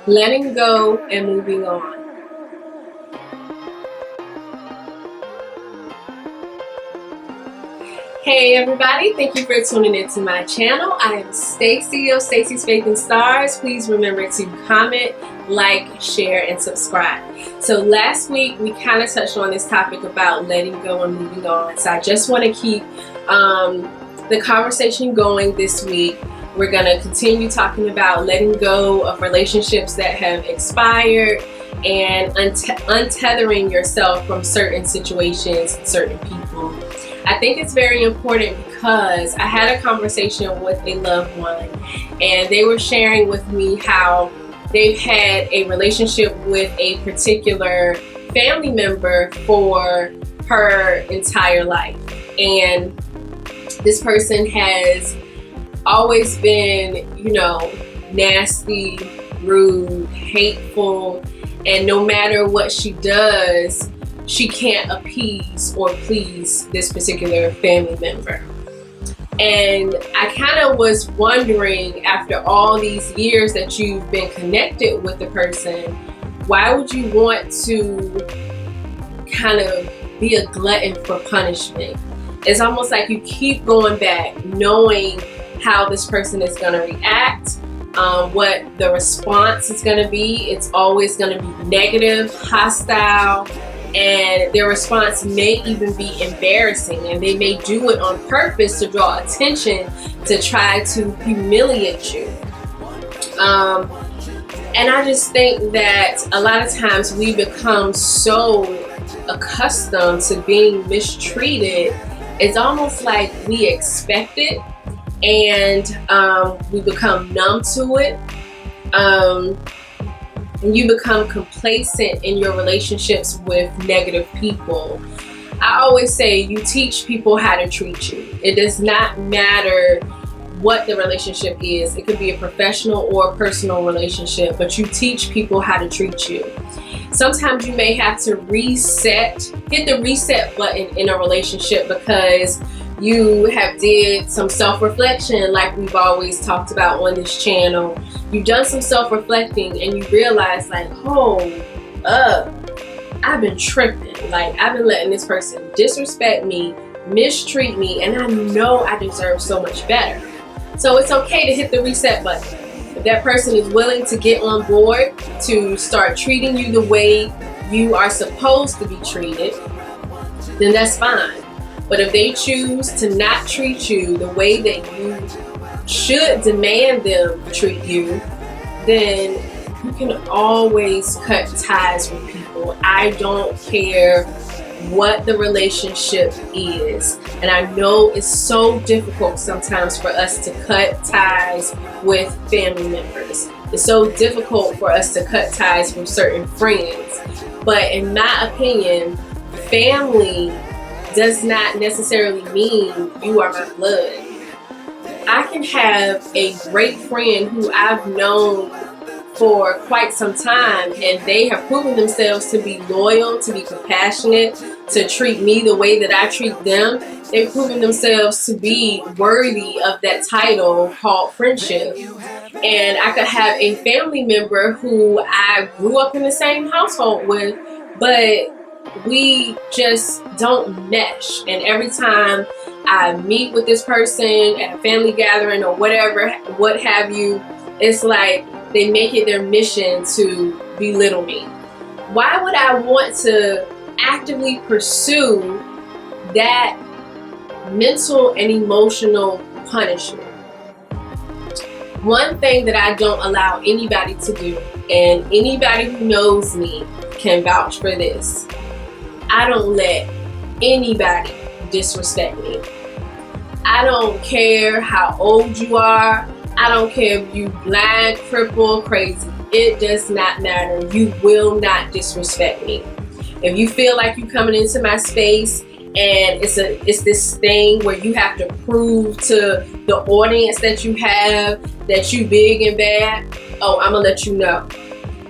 letting go and moving on. Hey everybody, thank you for tuning into my channel. I am Stacy of Stacy's Faith in Stars. Please remember to comment, like, share, and subscribe. So last week we kind of touched on this topic about letting go and moving on. So I just want to keep the conversation going this week. We're going to continue talking about letting go of relationships that have expired and untethering yourself from certain situations and certain people. I think it's very important because I had a conversation with a loved one and they were sharing with me how they've had a relationship with a particular family member for her entire life. And this person has always been, nasty, rude, hateful, and no matter what she does, she can't appease or please this particular family member. And I kind of was wondering, after all these years that you've been connected with the person, why would you want to kind of be a glutton for punishment? It's almost like you keep going back knowing how this person is going to react, what the response is going to be. It's always going to be negative, hostile, and their response may even be embarrassing, and they may do it on purpose to draw attention, to try to humiliate you. And I just think that a lot of times we become so accustomed to being mistreated, it's almost like we expect it, and we become numb to it. And you become complacent in your relationships with negative people. I always say you teach people how to treat you. It does not matter what the relationship is. It could be a professional or a personal relationship, but you teach people how to treat you. Sometimes you may have to hit the reset button in a relationship because you have did some self-reflection, like we've always talked about on this channel. You've done some self-reflecting and you realize, like, I've been tripping. Like, I've been letting this person disrespect me, mistreat me, and I know I deserve so much better. So it's okay to hit the reset button. If that person is willing to get on board to start treating you the way you are supposed to be treated, then that's fine. But if they choose to not treat you the way that you should demand them treat you, then you can always cut ties with people. I don't care what the relationship is. And I know it's so difficult sometimes for us to cut ties with family members. It's so difficult for us to cut ties with certain friends. But in my opinion, family does not necessarily mean you are my blood. I can have a great friend who I've known for quite some time, and they have proven themselves to be loyal, to be compassionate, to treat me the way that I treat them. They've proven themselves to be worthy of that title called friendship. And I could have a family member who I grew up in the same household with, but we just don't mesh. And every time I meet with this person at a family gathering or whatever, what have you, it's like they make it their mission to belittle me. Why would I want to actively pursue that mental and emotional punishment? One thing that I don't allow anybody to do, and anybody who knows me can vouch for this, I don't let anybody disrespect me. I don't care how old you are. I don't care if you blind, crippled, crazy. It does not matter. You will not disrespect me. If you feel like you're coming into my space and it's this thing where you have to prove to the audience that you have that you big and bad, I'm gonna let you know.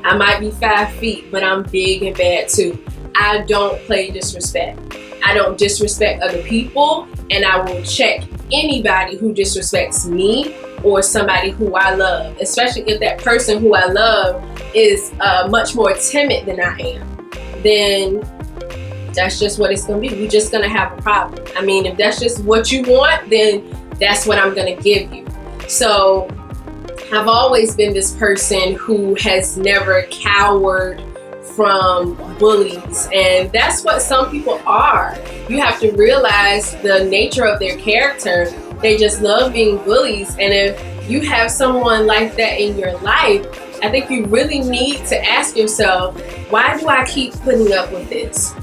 I might be 5 feet, but I'm big and bad too. I don't play disrespect. I don't disrespect other people, and I will check anybody who disrespects me or somebody who I love, especially if that person who I love is much more timid than I am. Then that's just what it's gonna be. We're just gonna have a problem. I mean, if that's just what you want, then that's what I'm gonna give you. So I've always been this person who has never cowered from bullies, and that's what some people are. You have to realize the nature of their character. They just love being bullies, and if you have someone like that in your life, I think you really need to ask yourself, why do I keep putting up with this?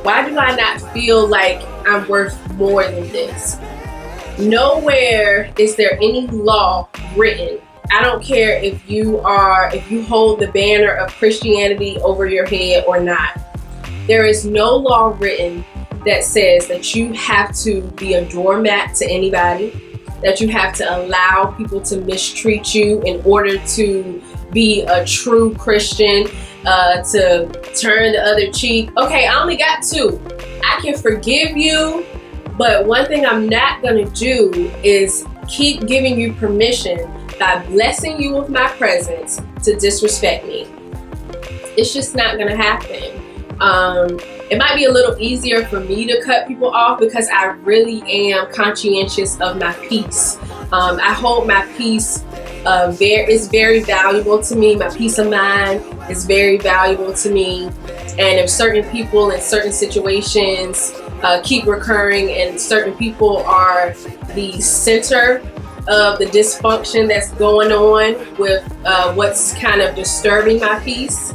Why do I not feel like I'm worth more than this? Nowhere is there any law written. I don't care if you hold the banner of Christianity over your head or not. There is no law written that says that you have to be a doormat to anybody, that you have to allow people to mistreat you in order to be a true Christian, to turn the other cheek. Okay, I only got two. I can forgive you, but one thing I'm not gonna do is keep giving you permission by blessing you with my presence to disrespect me. It's just not gonna happen. It might be a little easier for me to cut people off because I really am conscientious of my peace. I hold my peace. It's very valuable to me. My peace of mind is very valuable to me. And if certain people in certain situations keep recurring, and certain people are the center of the dysfunction that's going on with what's kind of disturbing my peace,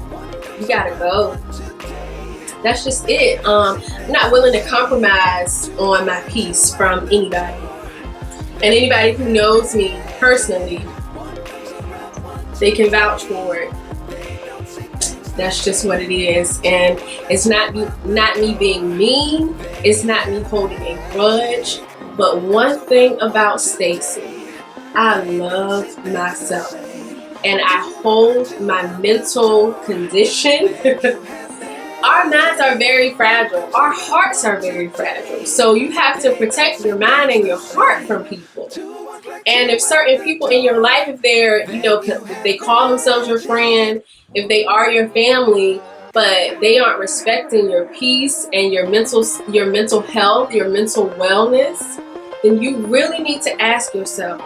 you gotta go. That's just it. I'm not willing to compromise on my peace from anybody. And anybody who knows me personally, they can vouch for it. That's just what it is. And it's not me being mean. It's not me holding a grudge. But one thing about Stacy, I love myself. And I hold my mental condition. Our minds are very fragile. Our hearts are very fragile. So you have to protect your mind and your heart from people. And if certain people in your life, if they call themselves your friend, if they are your family, but they aren't respecting your peace and your mental health, your mental wellness, then you really need to ask yourself,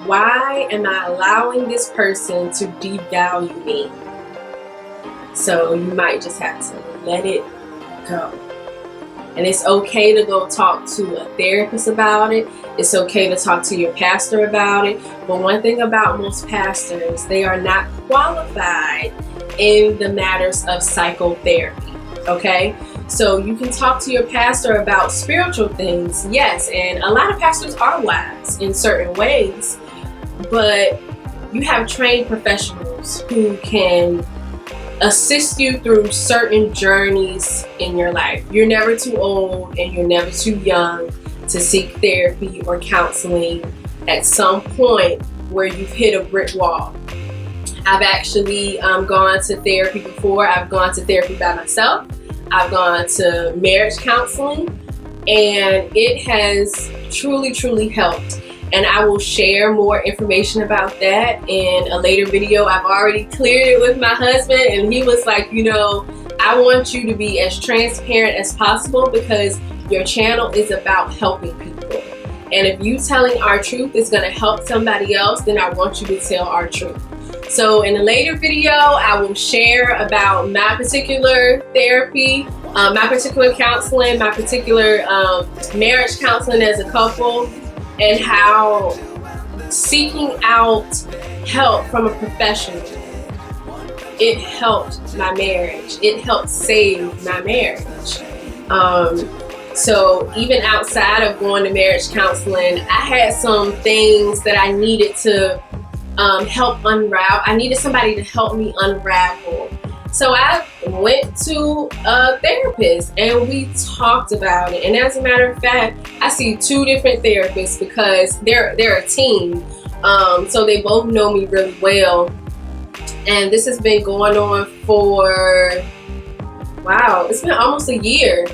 why am I allowing this person to devalue me? So you might just have to let it go. And it's okay to go talk to a therapist about it. It's okay to talk to your pastor about it. But one thing about most pastors, they are not qualified in the matters of psychotherapy, okay? So you can talk to your pastor about spiritual things, yes, and a lot of pastors are wise in certain ways, but you have trained professionals who can assist you through certain journeys in your life. You're never too old and you're never too young to seek therapy or counseling at some point where you've hit a brick wall. I've actually gone to therapy before. I've gone to therapy by myself. I've gone to marriage counseling, and it has truly, truly helped. And I will share more information about that in a later video. I've already cleared it with my husband, and he was like, I want you to be as transparent as possible because your channel is about helping people. And if you telling our truth is going to help somebody else, then I want you to tell our truth. So in a later video, I will share about my particular therapy, my particular counseling, my particular marriage counseling as a couple, and how seeking out help from a professional, it helped my marriage. It helped save my marriage. So even outside of going to marriage counseling, I had some things that I needed to help unravel. I needed somebody to help me unravel. So I went to a therapist and we talked about it. And as a matter of fact, I see two different therapists because they're a team. So they both know me really well. And this has been going on for, wow, it's been almost a year.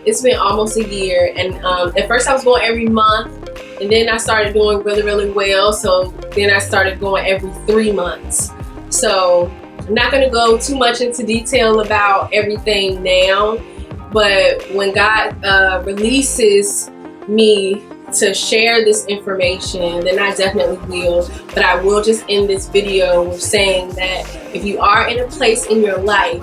It's been almost a year, and at first I was going every month, and then I started doing really well, so then I started going every 3 months. So I'm not going to go too much into detail about everything now, but when God releases me to share this information, then I definitely will. But I will just end this video with saying that if you are in a place in your life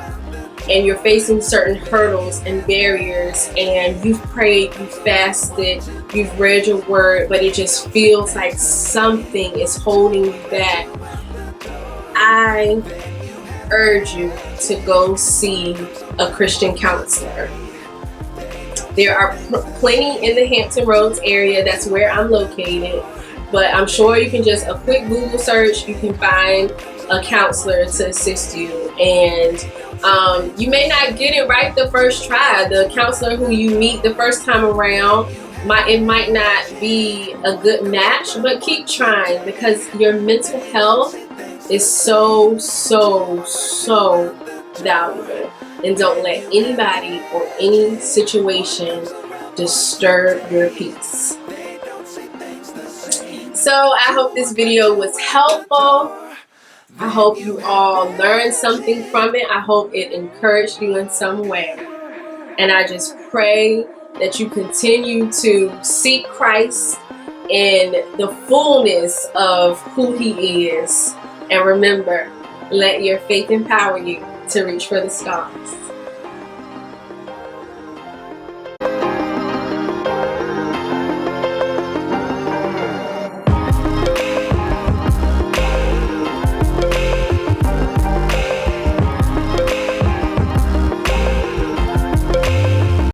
and you're facing certain hurdles and barriers, and you've prayed, you've fasted, you've read your word, but it just feels like something is holding you back, I urge you to go see a Christian counselor. There are plenty in the Hampton Roads area. That's where I'm located. But I'm sure you can just, a quick Google search, you can find a counselor to assist you. And you may not get it right the first try. The counselor who you meet the first time around, it might not be a good match, but keep trying, because your mental health is so valuable. And don't let anybody or any situation disturb your peace. So I hope this video was helpful. I hope you all learned something from it. I hope it encouraged you in some way. And I just pray that you continue to seek Christ in the fullness of who He is. And remember, let your faith empower you to reach for the stars.